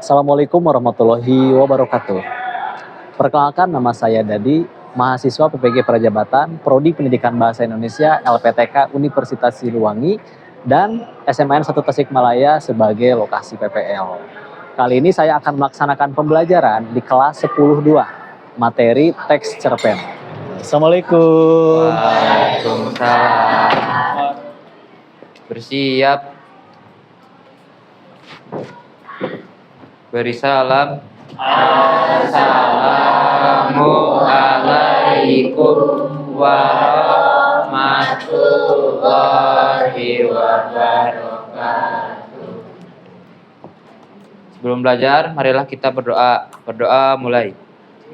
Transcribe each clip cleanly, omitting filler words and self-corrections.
Assalamualaikum warahmatullahi wabarakatuh. Perkenalkan, nama saya Dadi, mahasiswa PPG Prajabatan, Prodi Pendidikan Bahasa Indonesia LPTK Universitas Siliwangi, dan SMAN 1 Tasikmalaya sebagai lokasi PPL. Kali ini saya akan melaksanakan pembelajaran di kelas 10.2, materi teks cerpen. Assalamualaikum. Waalaikumsalam. Bersiap. Beri salam. Assalamualaikum warahmatullahi wabarakatuh. Sebelum belajar, marilah kita berdoa. Berdoa mulai.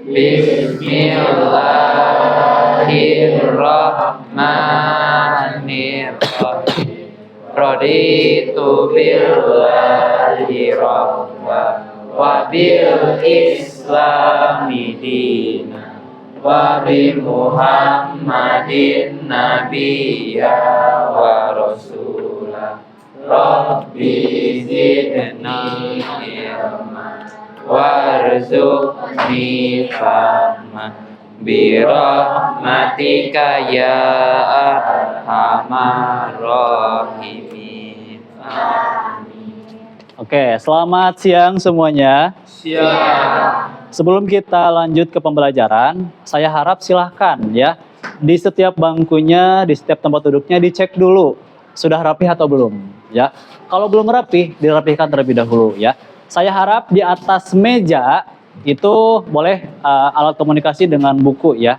Bismillahirrahmanirrahim. Raditu billahi rabba wa bil islami dina wa bi Muhammadin nabiyya wa rasulah. Rabbi zidni ilma warzuqni fahma birahmatika ya arhamar rahimin. Oke, selamat siang semuanya. Siap. Sebelum kita lanjut ke pembelajaran, saya harap silahkan ya, di setiap bangkunya, di setiap tempat duduknya dicek dulu, sudah rapih atau belum ya. Kalau belum rapih, dirapihkan terlebih dahulu ya. Saya harap di atas meja itu boleh alat komunikasi dengan buku ya.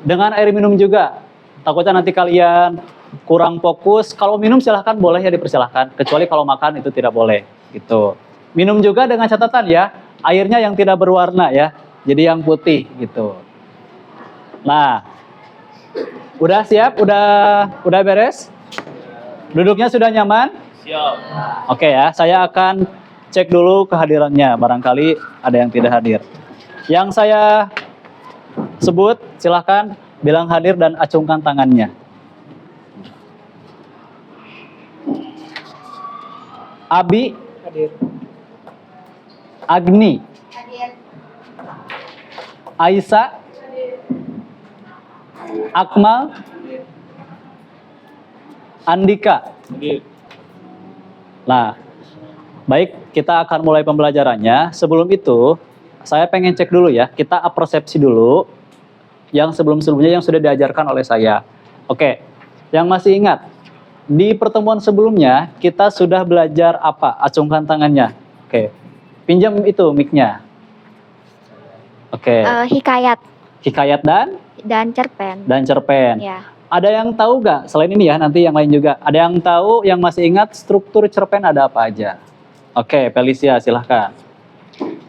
Dengan air minum juga. Takutnya nanti kalian kurang fokus. Kalau minum silahkan, boleh ya, dipersilahkan. Kecuali kalau makan itu tidak boleh gitu. Minum juga dengan catatan ya, airnya yang tidak berwarna ya. Jadi yang putih gitu. Nah, udah siap? Udah beres? Duduknya sudah nyaman? Siap. Oke ya, saya akan cek dulu kehadirannya, barangkali ada yang tidak hadir. Yang saya sebut, silahkan bilang hadir dan acungkan tangannya. Abi, Hadir. Agni, Hadir. Aisyah, Akmal, Andika. Hadir. Nah, baik, kita akan mulai pembelajarannya. Sebelum itu, saya pengen cek dulu ya, kita persepsi dulu yang sebelum-sebelumnya yang sudah diajarkan oleh saya. Oke, yang masih ingat, di pertemuan sebelumnya kita sudah belajar apa? Acungkan tangannya. Oke, pinjam itu mic-nya. Oke, Hikayat hikayat dan cerpen. dan cerpen. Ya. Ada yang tahu nggak? Selain ini ya, nanti yang lain juga. Ada yang tahu, yang masih ingat struktur cerpen ada apa aja? Oke, Felicia, silahkan.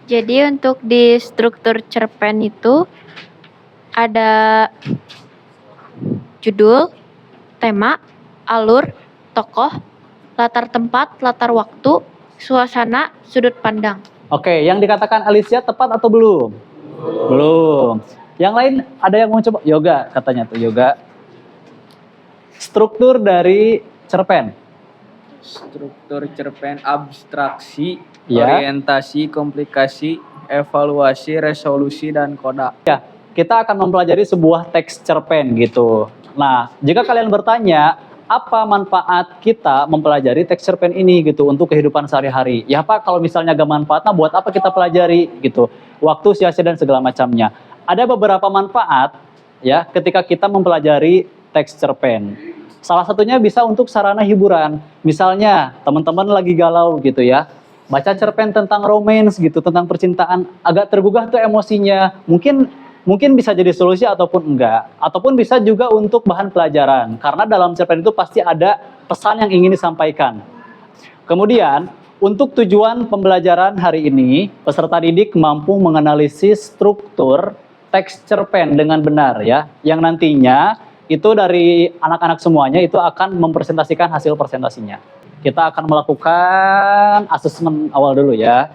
Jadi untuk di struktur cerpen itu ada judul, tema, alur, tokoh, latar tempat, latar waktu, suasana, sudut pandang. Oke, yang dikatakan Alicia tepat atau belum? Belum. Yang lain ada yang mau coba? Yoga katanya tuh, yoga. Struktur dari cerpen. Struktur cerpen: abstraksi, Ya. orientasi, komplikasi, evaluasi, resolusi, dan koda. Ya, kita akan mempelajari sebuah teks cerpen gitu. Nah, jika kalian bertanya, apa manfaat kita mempelajari teks cerpen ini gitu untuk kehidupan sehari-hari? Ya Pak, kalau misalnya gak manfaatnya, buat apa kita pelajari gitu? Waktu sia-sia dan segala macamnya. Ada beberapa manfaat ya ketika kita mempelajari teks cerpen. Salah satunya bisa untuk sarana hiburan. Misalnya teman-teman lagi galau gitu ya, baca cerpen tentang romance gitu, tentang percintaan, agak tergugah tuh emosinya. Mungkin bisa jadi solusi ataupun enggak. Ataupun bisa juga untuk bahan pelajaran. Karena dalam cerpen itu pasti ada pesan yang ingin disampaikan. Kemudian, untuk tujuan pembelajaran hari ini, peserta didik mampu menganalisis struktur teks cerpen dengan benar ya. Yang nantinya itu dari anak-anak semuanya itu akan mempresentasikan hasil presentasinya. Kita akan melakukan asesmen awal dulu ya.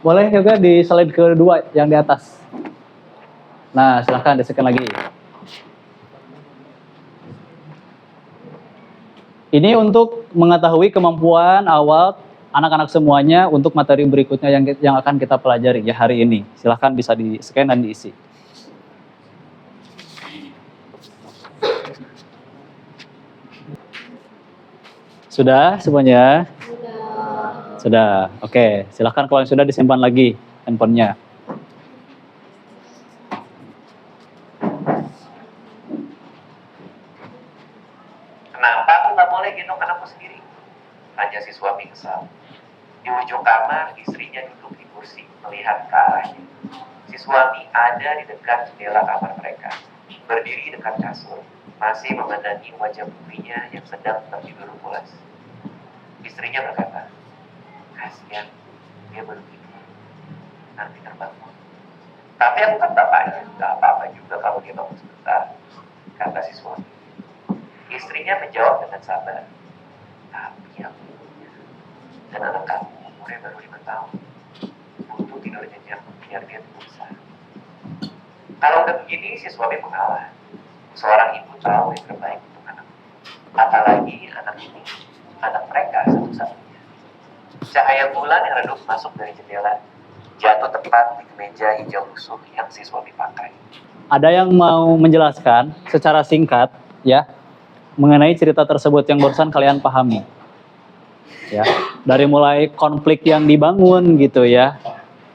Boleh juga di slide kedua yang di atas. Nah, silahkan disekan lagi. Ini untuk mengetahui kemampuan awal anak-anak semuanya untuk materi berikutnya yang akan kita pelajari ya hari ini. Silahkan bisa di-scan dan diisi. Sudah semuanya? Sudah. Oke, silahkan kalau yang sudah disimpan lagi handphonenya. Kenapa aku nggak boleh gendong anakku sendiri? Tanya si suami kesal. Di ujung kamar, istrinya duduk di kursi, melihat ke arahnya. Si suami ada di dekat jendela kamar mereka, berdiri dekat kasur, masih memandangi wajah putrinya yang sedang tertidur pulas. Istrinya berkata, kasihan, dia belum tidur, nanti terbangun. Tapi aku kan bapaknya, gak apa-apa juga kalau dia bangun sebentar, kata si suami. Istrinya menjawab dengan sabar, tapi aku ibunya, dan anak kamu umurnya baru 5 tahun, butuh tidur nyenyak biar dia tumbuh besar. Kalau udah begini, si suami mengalah. Seorang ibu tahu yang terbaik untuk anak. Apalagi anak ini, anak mereka satu-satunya. Cahaya bulan yang redup masuk dari jendela, jatuh tepat di kemeja hijau lusuh yang si suami pakai. Ada yang mau menjelaskan secara singkat ya mengenai cerita tersebut yang barusan kalian pahami? Ya, dari mulai konflik yang dibangun gitu ya.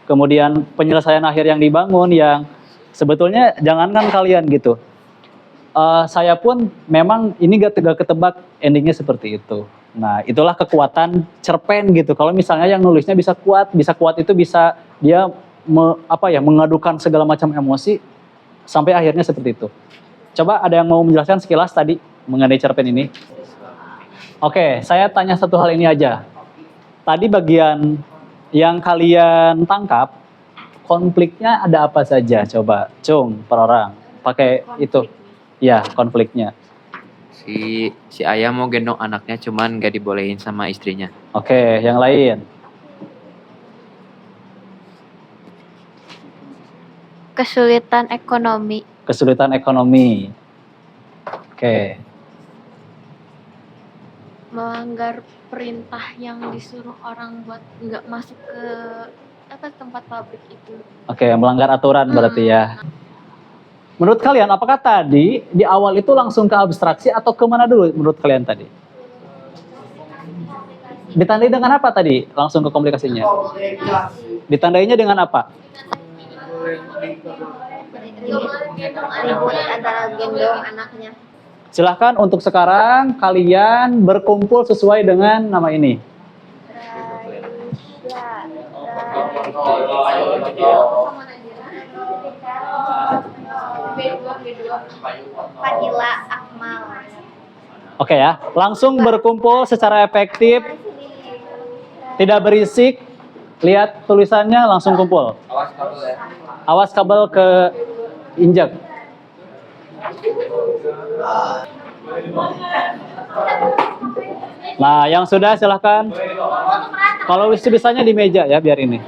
Kemudian penyelesaian akhir yang dibangun yang sebetulnya jangankan kalian gitu. Saya pun memang ini gak ketebak endingnya seperti itu. Nah, itulah kekuatan cerpen gitu. Kalau misalnya yang nulisnya bisa kuat itu bisa dia mengadukan segala macam emosi sampai akhirnya seperti itu. Coba ada yang mau menjelaskan sekilas tadi mengenai cerpen ini? Oke, saya tanya satu hal ini aja. Tadi bagian yang kalian tangkap, konfliknya ada apa saja? Coba, Cung, per orang. Pakai itu. Ya, konfliknya. Si ayah mau gendong anaknya cuman gak dibolehin sama istrinya. Oke, yang lain. Kesulitan ekonomi. Kesulitan ekonomi. Oke. Melanggar perintah yang disuruh orang buat nggak masuk ke tempat pabrik itu. Oke, melanggar aturan berarti ya. Menurut kalian, apakah tadi di awal itu langsung ke abstraksi atau kemana dulu menurut kalian tadi? Ditandai dengan apa tadi langsung ke komplikasinya? Ditandainya dengan apa? Ribut antara gendong anaknya. Silahkan untuk sekarang kalian berkumpul sesuai dengan nama ini. Fadila Akmal. Oke ya, langsung berkumpul secara efektif, tidak berisik. Lihat tulisannya langsung kumpul. Awas kabel ke injak. Nah, yang sudah silahkan. Kalau bisa-bisanya di meja ya, biar ini.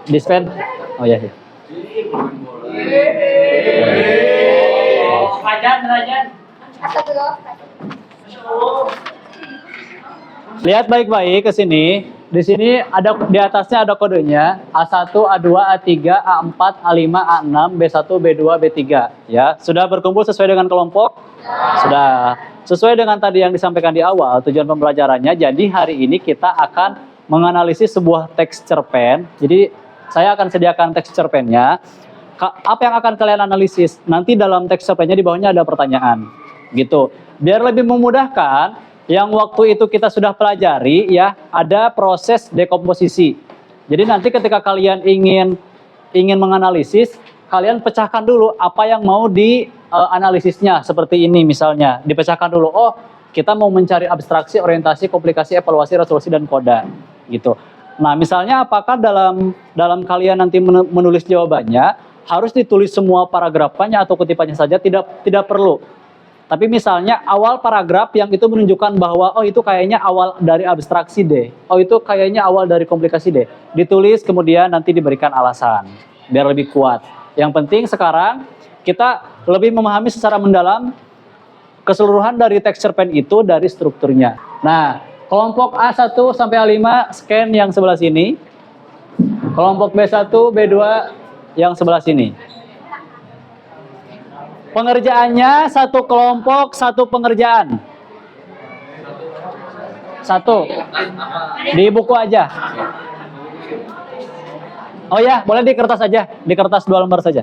Dispen? Oh ya. Lihat baik-baik ke sini. Di sini ada di atasnya ada kodenya A1, A2, A3, A4, A5, A6, B1, B2, B3 ya. Sudah berkumpul sesuai dengan kelompok? Sudah. Sesuai dengan tadi yang disampaikan di awal tujuan pembelajarannya. Jadi hari ini kita akan menganalisis sebuah teks cerpen. Jadi saya akan sediakan teks cerpennya. Apa yang akan kalian analisis? Nanti dalam teks cerpennya di bawahnya ada pertanyaan. Gitu. Biar lebih memudahkan, yang waktu itu kita sudah pelajari ya, ada proses dekomposisi. Jadi nanti ketika kalian ingin menganalisis, kalian pecahkan dulu apa yang mau dianalisisnya. Seperti ini misalnya, dipecahkan dulu. Oh, kita mau mencari abstraksi, orientasi, komplikasi, evaluasi, resolusi, dan koda. Gitu. Nah, misalnya apakah dalam kalian nanti menulis jawabannya harus ditulis semua paragrafnya atau kutipannya saja? Tidak perlu. Tapi misalnya awal paragraf yang itu menunjukkan bahwa oh itu kayaknya awal dari abstraksi deh. Oh itu kayaknya awal dari komplikasi deh. Ditulis kemudian nanti diberikan alasan biar lebih kuat. Yang penting sekarang kita lebih memahami secara mendalam keseluruhan dari teks cerpen itu dari strukturnya. Nah, kelompok A1 sampai A5 scan yang sebelah sini. Kelompok B1, B2 yang sebelah sini. Pengerjaannya satu kelompok, satu pengerjaan. Satu. Di buku aja. Oh ya, boleh di kertas aja. Di kertas 2 lembar saja.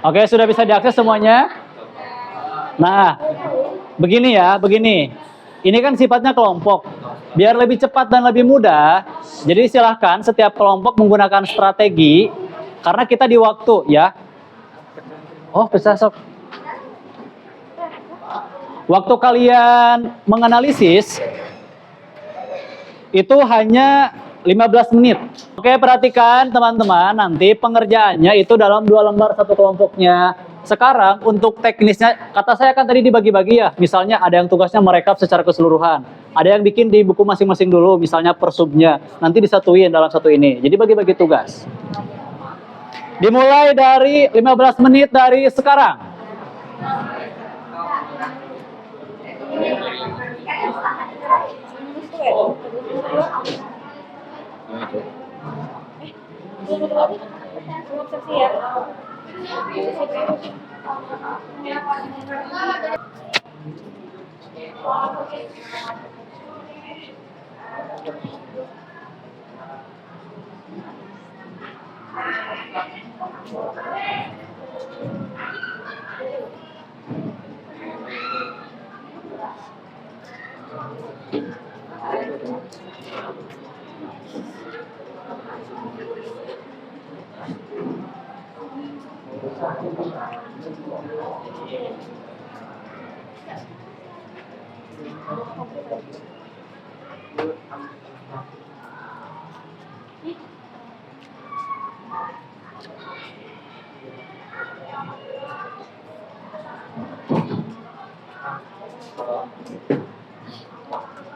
Oke, sudah bisa diakses semuanya? Nah, begini ya, begini. Ini kan sifatnya kelompok. Biar lebih cepat dan lebih mudah, jadi silahkan setiap kelompok menggunakan strategi, karena kita di waktu ya. Oh, bisa sok. Waktu kalian menganalisis, itu hanya 15 menit. Oke, perhatikan teman-teman, nanti pengerjaannya itu dalam 2 lembar satu kelompoknya. Sekarang untuk teknisnya, kata saya kan tadi dibagi-bagi ya. Misalnya ada yang tugasnya merekap secara keseluruhan. Ada yang bikin di buku masing-masing dulu, misalnya per subnya. Nanti disatuin dalam satu ini. Jadi bagi-bagi tugas. Dimulai dari 15 menit dari sekarang.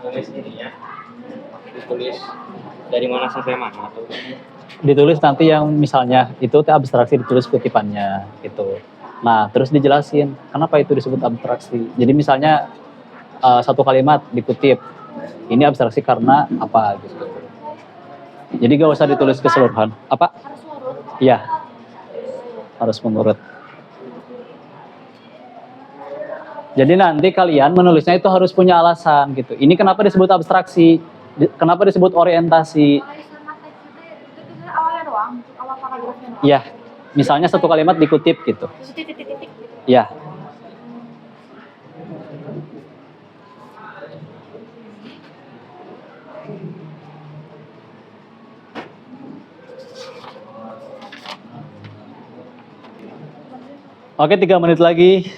Tulis ini ya, ditulis dari mana sampai mana atau Ditulis nanti yang misalnya itu abstraksi, ditulis kutipannya gitu. Nah, terus dijelasin kenapa itu disebut abstraksi. Jadi misalnya satu kalimat dikutip, ini abstraksi karena apa gitu. Jadi gak usah ditulis keseluruhan. Apa? Iya, harus menurut. Jadi nanti kalian menulisnya itu harus punya alasan gitu. Ini kenapa disebut abstraksi? Kenapa disebut orientasi? Iya, misalnya satu kalimat dikutip gitu. Iya. Oke, 3 menit lagi.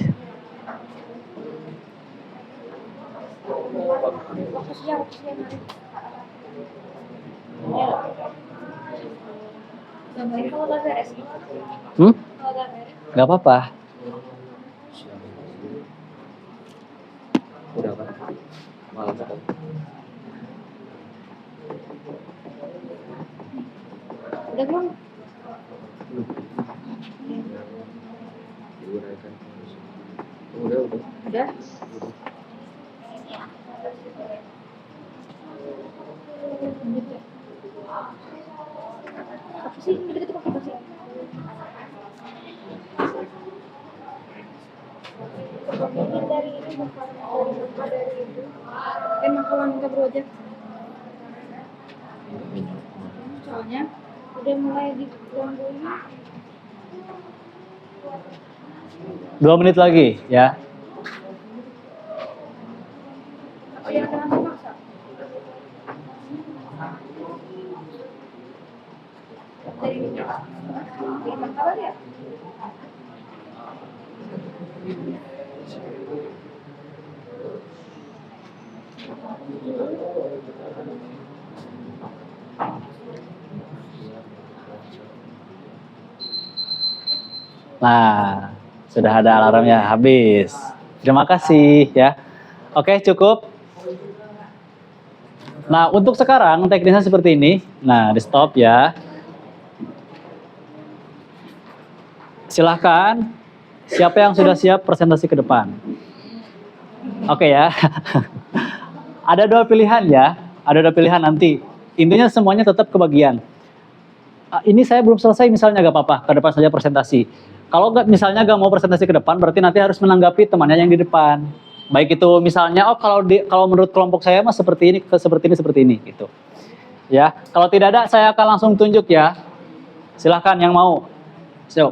Gak apa-apa. udah kan? Malam sekali. Udah belum? Diuraikan. Udah. Udah. Apa sih? Deket-deket apa sih? Dari ini emang kalau minta project soalnya udah mulai digangguin. 2 menit lagi ya. Nah, sudah ada alarmnya habis. Terima kasih ya. Oke, cukup. Nah, untuk sekarang teknisnya seperti ini. Nah, di stop ya. Silahkan, siapa yang sudah siap presentasi ke depan? Oke ya. Ada dua pilihan ya. Ada dua pilihan nanti. Intinya semuanya tetap kebagian. Ini saya belum selesai misalnya gak apa-apa. Ke depan saja presentasi. Kalau nggak misalnya nggak mau presentasi ke depan, berarti nanti harus menanggapi temannya yang di depan. Baik itu misalnya, oh kalau menurut kelompok saya mah seperti ini gitu. Ya, kalau tidak ada saya akan langsung tunjuk ya. Silahkan yang mau. So.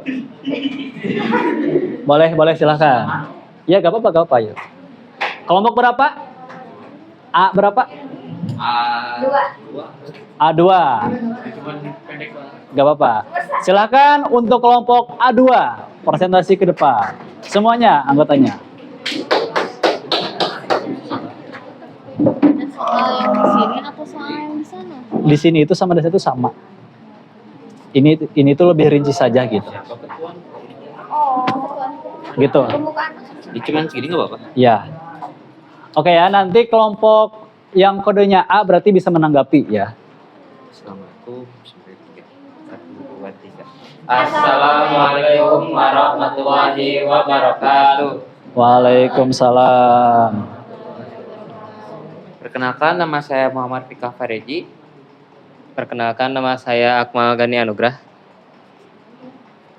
Boleh silahkan. Ya gak apa-apa ya. Kelompok berapa? A berapa? A2. Gak apa-apa. Silakan untuk kelompok A2 presentasi ke depan. Semuanya anggotanya. Soal yang di sini atau soal yang di sana? Di sini itu sama di situ sama. Ini tuh lebih rinci saja gitu. Gitu. Ini cuman segini nggak apa-apa. Ya. Oke ya, nanti kelompok yang kodenya A berarti bisa menanggapi ya. Assalamualaikum. 1, 2, 3. Assalamualaikum warahmatullahi wabarakatuh. Waalaikumsalam. Perkenalkan, nama saya Muhammad Fikah Fareji. Perkenalkan, nama saya Akmal Gani Anugrah.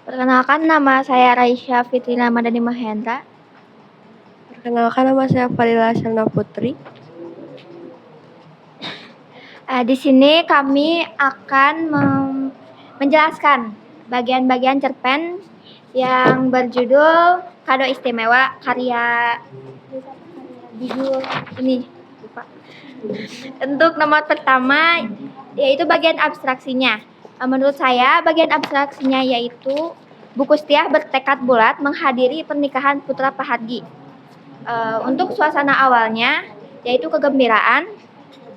Perkenalkan, nama saya Raisya Fitri Ramadhani Mahendra. Perkenalkan, nama saya Fadila Selna Putri. Di sini kami akan menjelaskan bagian-bagian cerpen yang berjudul Kado Istimewa karya judul ini. Lupa. Untuk nomor pertama yaitu bagian abstraksinya. Menurut saya bagian abstraksinya yaitu Bu Kustiah bertekad bulat menghadiri pernikahan putra Pahargi. Untuk suasana awalnya yaitu kegembiraan,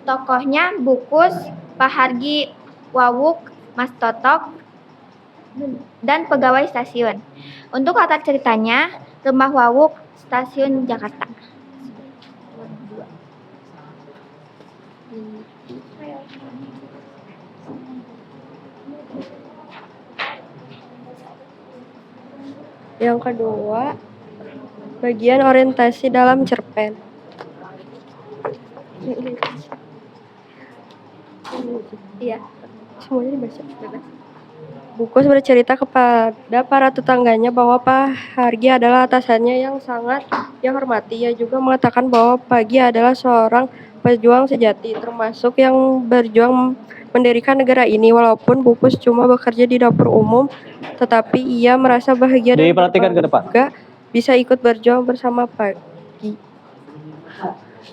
tokohnya Bukus, Pahargi, Wawuk, Mas Totok, dan pegawai stasiun. Untuk latar ceritanya, Rumah Wawuk, Stasiun Jakarta. Yang kedua, bagian orientasi dalam cerpen. Iya. Semuanya dibaca. Bebas. Bukus bercerita kepada para tetangganya bahwa Pak Hargi adalah atasannya yang sangat ia hormati. Ia juga mengatakan bahwa Pagi adalah seorang pejuang sejati, termasuk yang berjuang mendirikan negara ini. Walaupun Bukus cuma bekerja di dapur umum, tetapi ia merasa bahagia dan Diperhatikan ke depan. juga bisa ikut berjuang bersama Pagi.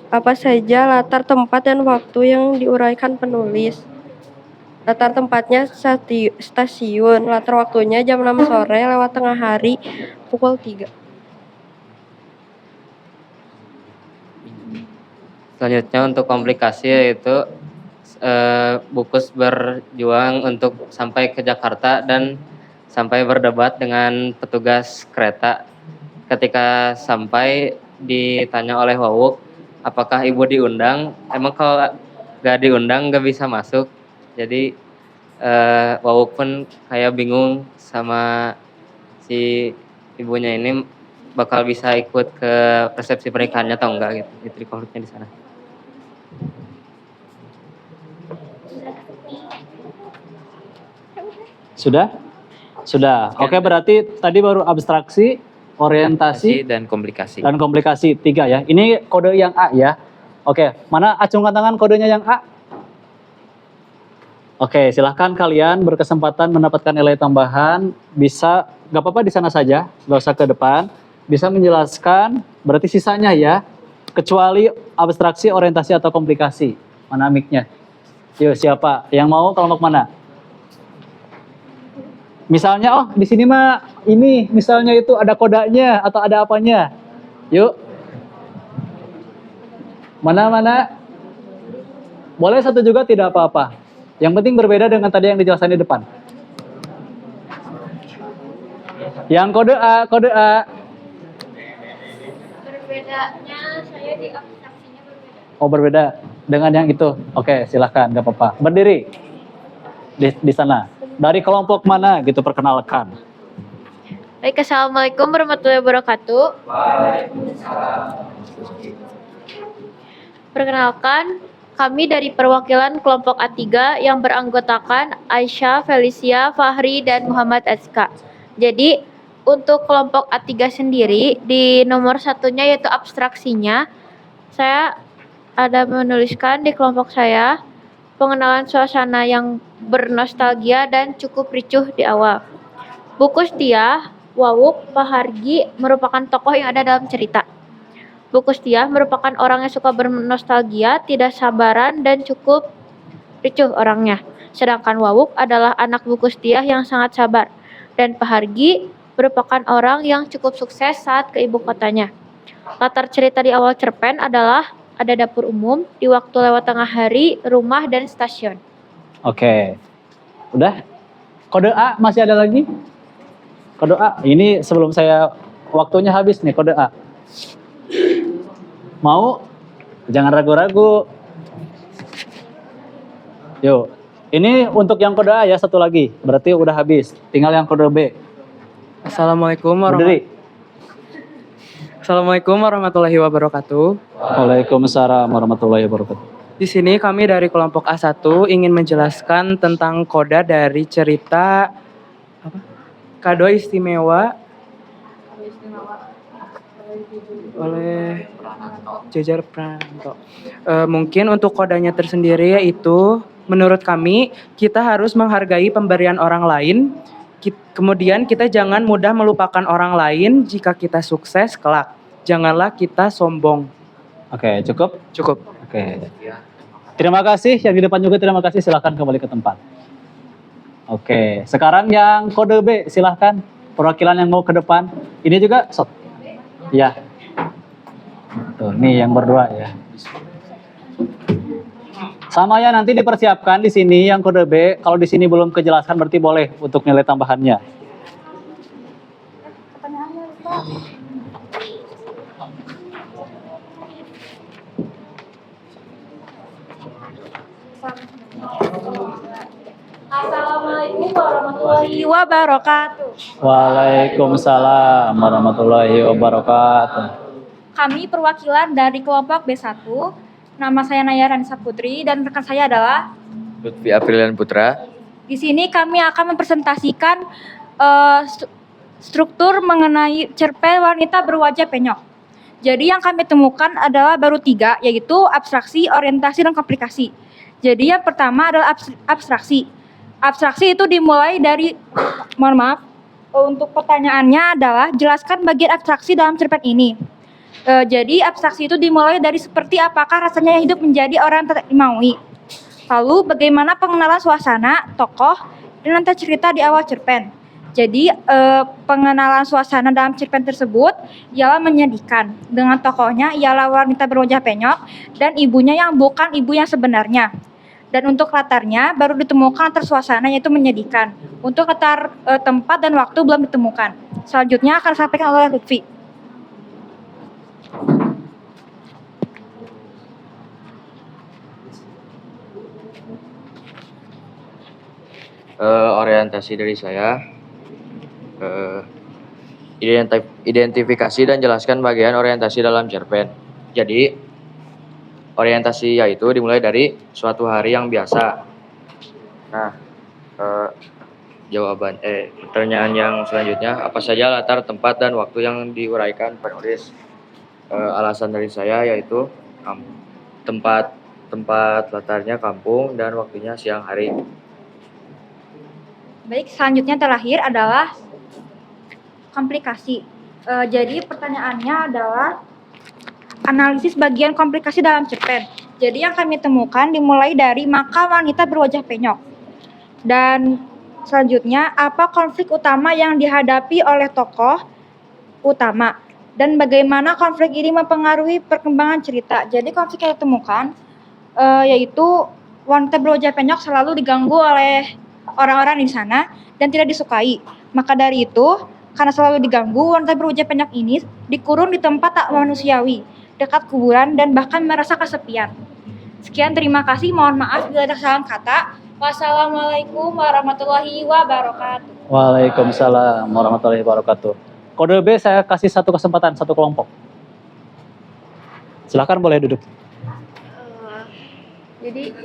Apa saja latar tempat dan waktu yang diuraikan penulis? Latar tempatnya stasiun, latar waktunya jam 6 sore lewat tengah hari pukul 3. Selanjutnya untuk komplikasi yaitu Bukus berjuang untuk sampai ke Jakarta dan sampai berdebat dengan petugas kereta. Ketika sampai ditanya oleh Wawuk, apakah ibu diundang? Emang kalau gak diundang gak bisa masuk. Jadi Wawuk pun kayak bingung sama si ibunya ini bakal bisa ikut ke resepsi pernikahannya atau enggak gitu. Itu di konfliknya di sana. Sudah? Sudah. Oke, berarti tadi baru abstraksi, orientasi, Dan komplikasi. dan komplikasi 3 ya. Ini kode yang A ya. Oke, mana acungkan tangan kodenya yang A? Oke, silahkan kalian berkesempatan mendapatkan nilai tambahan. Bisa, gak apa-apa di sana saja, gak usah ke depan. Bisa menjelaskan, berarti sisanya ya. Kecuali abstraksi, orientasi, atau komplikasi. Mana mic-nya? Yuk, siapa? Yang mau kelompok mana? Misalnya, oh di sini mah ini, misalnya itu ada kodanya atau ada apanya. Yuk. Mana? Boleh satu juga tidak apa-apa. Yang penting berbeda dengan tadi yang dijelaskan di depan. Yang kode A. Berbedanya saya di abstraksinya berbeda. Oh berbeda dengan yang itu. Oke, silahkan, nggak apa-apa. Berdiri di sana. Dari kelompok mana gitu, perkenalkan. Baik, assalamualaikum warahmatullahi wabarakatuh. Perkenalkan, kami dari perwakilan kelompok A3 yang beranggotakan Aisyah, Felicia, Fahri, dan Muhammad Azka. Jadi, untuk kelompok A3 sendiri, di nomor satunya yaitu abstraksinya, saya ada menuliskan di kelompok saya, pengenalan suasana yang bernostalgia dan cukup ricuh di awal. Buku Setia, Wawuk, Pahargi merupakan tokoh yang ada dalam cerita. Buku Setia merupakan orang yang suka bernostalgia, tidak sabaran, dan cukup ricuh orangnya. Sedangkan Wawuk adalah anak Buku Setia yang sangat sabar. Dan Pahargi merupakan orang yang cukup sukses saat ke ibu kotanya. Latar cerita di awal cerpen adalah ada dapur umum di waktu lewat tengah hari, rumah, dan stasiun. Oke. Udah? Kode A masih ada lagi? Kode A. Ini sebelum saya waktunya habis nih, kode A. Mau? Jangan ragu-ragu. Yuk. Ini untuk yang kode A ya, satu lagi. Berarti udah habis. Tinggal yang kode B. Berdiri. Assalamualaikum warahmatullahi wabarakatuh. Waalaikumsalam warahmatullahi wabarakatuh. Di sini kami dari kelompok A1 ingin menjelaskan tentang koda dari cerita Kado Istimewa oleh Jejar Pranto. Mungkin untuk kodanya tersendiri yaitu menurut kami kita harus menghargai pemberian orang lain. Kemudian kita jangan mudah melupakan orang lain jika kita sukses kelak. Janganlah kita sombong. Oke, cukup? Cukup. Oke. Terima kasih. Yang di depan juga terima kasih. Silahkan kembali ke tempat. Oke. Sekarang yang kode B. Silahkan. Perwakilan yang mau ke depan. Ini juga. Ya. Tuh, nih yang berdua ya. Sama ya, nanti dipersiapkan di sini yang kode B. Kalau di sini belum kejelaskan berarti boleh untuk nilai tambahannya. Assalamualaikum warahmatullahi wabarakatuh. Waalaikumsalam warahmatullahi wabarakatuh. Kami perwakilan dari kelompok B1. Nama saya Naya Ranisa Putri dan rekan saya adalah Lutfi Aprilian Putra. di sini kami akan mempresentasikan struktur mengenai cerpen wanita berwajah penyok. Jadi yang kami temukan adalah baru 3, yaitu abstraksi, orientasi, dan komplikasi. Jadi yang pertama adalah abstraksi. Abstraksi itu dimulai dari, untuk pertanyaannya adalah jelaskan bagian abstraksi dalam cerpen ini. Jadi abstraksi itu dimulai dari seperti apakah rasanya hidup menjadi orang tak dimaui. Lalu bagaimana pengenalan suasana, tokoh, dan nanti cerita di awal cerpen. Jadi pengenalan suasana dalam cerpen tersebut ialah menyedihkan. Dengan tokohnya ialah wanita berwajah penyok dan ibunya yang bukan ibu yang sebenarnya. Dan untuk latarnya baru ditemukan latar suasana yaitu menyedihkan. Untuk latar tempat dan waktu belum ditemukan. Selanjutnya akan disampaikan oleh Lutfi. Orientasi dari saya, identifikasi dan jelaskan bagian orientasi dalam cerpen. Jadi orientasi yaitu dimulai dari suatu hari yang biasa. Nah, pertanyaan yang selanjutnya, apa saja latar, tempat, dan waktu yang diuraikan penulis? Alasan dari saya yaitu tempat latarnya kampung dan waktunya siang hari. Baik, selanjutnya terakhir adalah komplikasi. Jadi pertanyaannya adalah analisis bagian komplikasi dalam cerpen. Jadi yang kami temukan dimulai dari maka wanita berwajah penyok. Dan selanjutnya, apa konflik utama yang dihadapi oleh tokoh utama dan bagaimana konflik ini mempengaruhi perkembangan cerita. Jadi konflik yang ditemukan yaitu wanita berwajah penyok selalu diganggu oleh orang-orang di sana dan tidak disukai. Maka dari itu, karena selalu diganggu, wanita berwajah penyok ini dikurung di tempat tak manusiawi, dekat kuburan dan bahkan merasa kesepian. Sekian, terima kasih. Mohon maaf bila ada kesalahan kata. Wassalamualaikum warahmatullahi wabarakatuh. Waalaikumsalam warahmatullahi wabarakatuh. Kode B saya kasih satu kesempatan, satu kelompok. Silakan boleh duduk. Jadi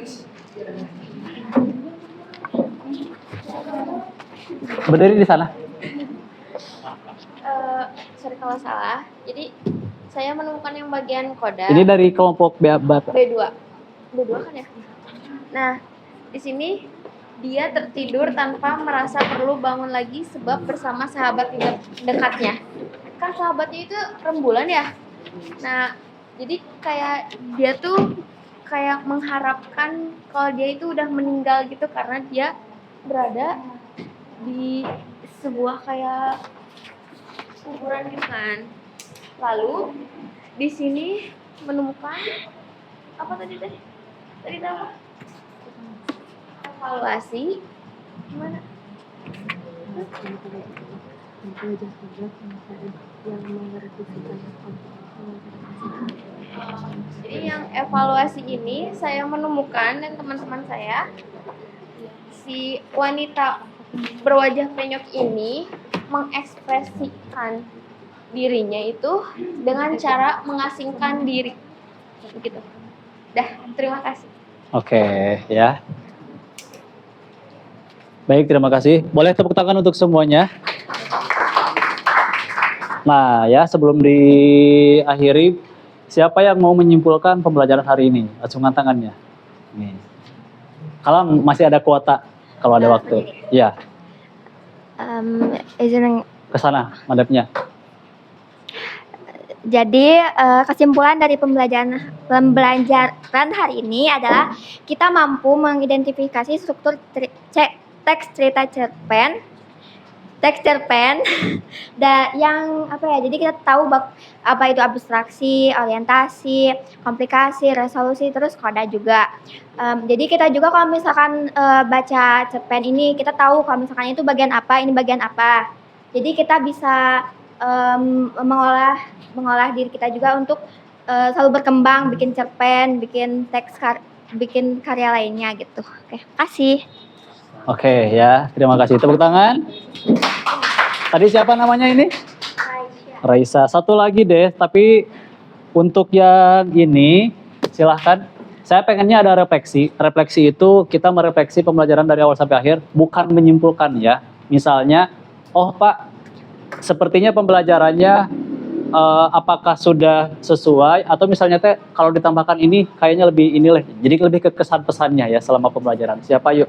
Berdiri di sana. sorry kalau salah. Jadi saya menemukan yang bagian koda Ini dari kelompok B2. B2 kan ya. Nah, di sini dia tertidur tanpa merasa perlu bangun lagi sebab bersama sahabat dekatnya. Kan sahabatnya itu rembulan ya. Nah, jadi kayak dia tuh kayak mengharapkan kalau dia itu udah meninggal gitu karena dia berada di sebuah kayak kuburan gitu kan. Lalu di sini menemukan apa tadi? Tadi apa? Evaluasi gimana? Jadi yang evaluasi ini saya menemukan dan teman-teman saya si wanita berwajah penyok ini mengekspresikan dirinya itu dengan cara mengasingkan diri begitu. Dah, terima kasih. Oke, ya. Baik, terima kasih. Boleh tepuk tangan untuk semuanya. Nah, ya sebelum diakhiri, siapa yang mau menyimpulkan pembelajaran hari ini? Acungkan tangannya. Nih. Kalau masih ada kuota, kalau ada waktu. Ya, Izin. ke sana madepnya. Jadi kesimpulan dari pembelajaran hari ini adalah kita mampu mengidentifikasi struktur teks cerita cerpen yang apa ya, jadi kita tahu apa itu abstraksi, orientasi, komplikasi, resolusi, terus koda juga. Jadi kita juga kalau misalkan baca cerpen ini, kita tahu kalau misalkan itu bagian apa, ini bagian apa. Jadi kita bisa mengolah diri kita juga untuk selalu berkembang, bikin cerpen, bikin bikin karya lainnya gitu. Oke, kasih. Oke, ya, terima kasih. Tepuk tangan. Tadi siapa namanya ini? Raisa. Satu lagi deh, tapi untuk yang ini silahkan. Saya pengennya ada refleksi. Refleksi itu kita merefleksi pembelajaran dari awal sampai akhir, bukan menyimpulkan ya. Misalnya, oh Pak, sepertinya pembelajarannya apakah sudah sesuai, atau misalnya teh kalau ditambahkan ini kayaknya lebih inilah. Jadi lebih ke kesan pesannya ya selama pembelajaran. Siapa yuk?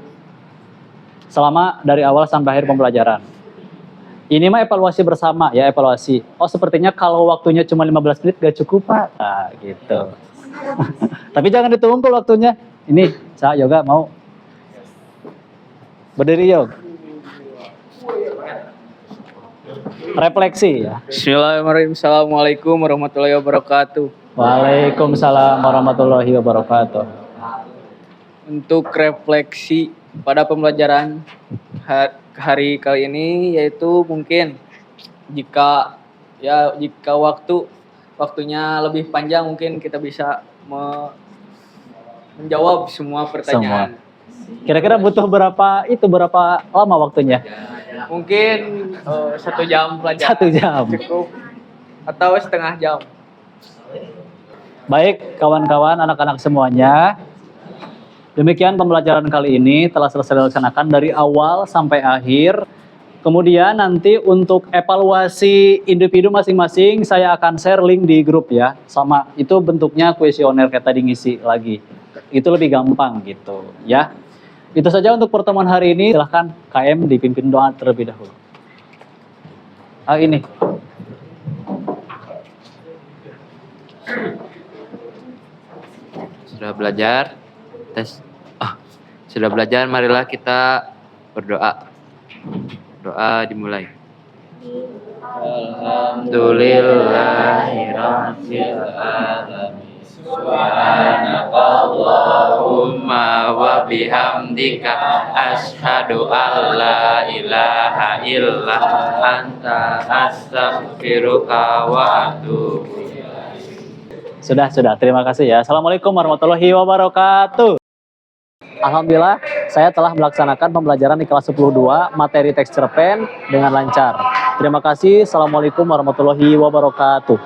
Selama dari awal sampai akhir pembelajaran. Ini mah evaluasi bersama ya, evaluasi. Oh sepertinya kalau waktunya cuma 15 menit gak cukup Pak. Nah gitu. Tapi jangan ditumpul waktunya. Ini saya Yoga mau berdiri Yog. Refleksi ya. Bismillahirrahmanirrahim. Assalamualaikum warahmatullahi wabarakatuh. Waalaikumsalam warahmatullahi wabarakatuh. Untuk refleksi pada pembelajaran hari kali ini, yaitu mungkin jika waktunya lebih panjang, mungkin kita bisa menjawab semua pertanyaan. Kira-kira butuh berapa lama waktunya? Mungkin 1 jam pelajaran. 1 jam. Cukup. Atau setengah jam. Baik, kawan-kawan, anak-anak semuanya. Demikian pembelajaran kali ini telah selesai dilaksanakan dari awal sampai akhir. Kemudian nanti untuk evaluasi individu masing-masing saya akan share link di grup ya. Sama itu bentuknya kuesioner kayak tadi ngisi lagi. Itu lebih gampang gitu ya. Itu saja untuk pertemuan hari ini. Silahkan KM dipimpin doa terlebih dahulu. Ini. Sudah belajar? Tes. Sudah belajar, marilah kita berdoa. Doa dimulai. Alhamdulillahirabbil alamin. Subhanakallahumma wa bihamdika asyhadu an la ilaha illa anta astaghfiruka wa atubu ilaik. Sudah. Terima kasih ya. Assalamualaikum warahmatullahi wabarakatuh. Alhamdulillah, saya telah melaksanakan pembelajaran di kelas 10.2 materi teks cerpen dengan lancar. Terima kasih. Assalamualaikum warahmatullahi wabarakatuh.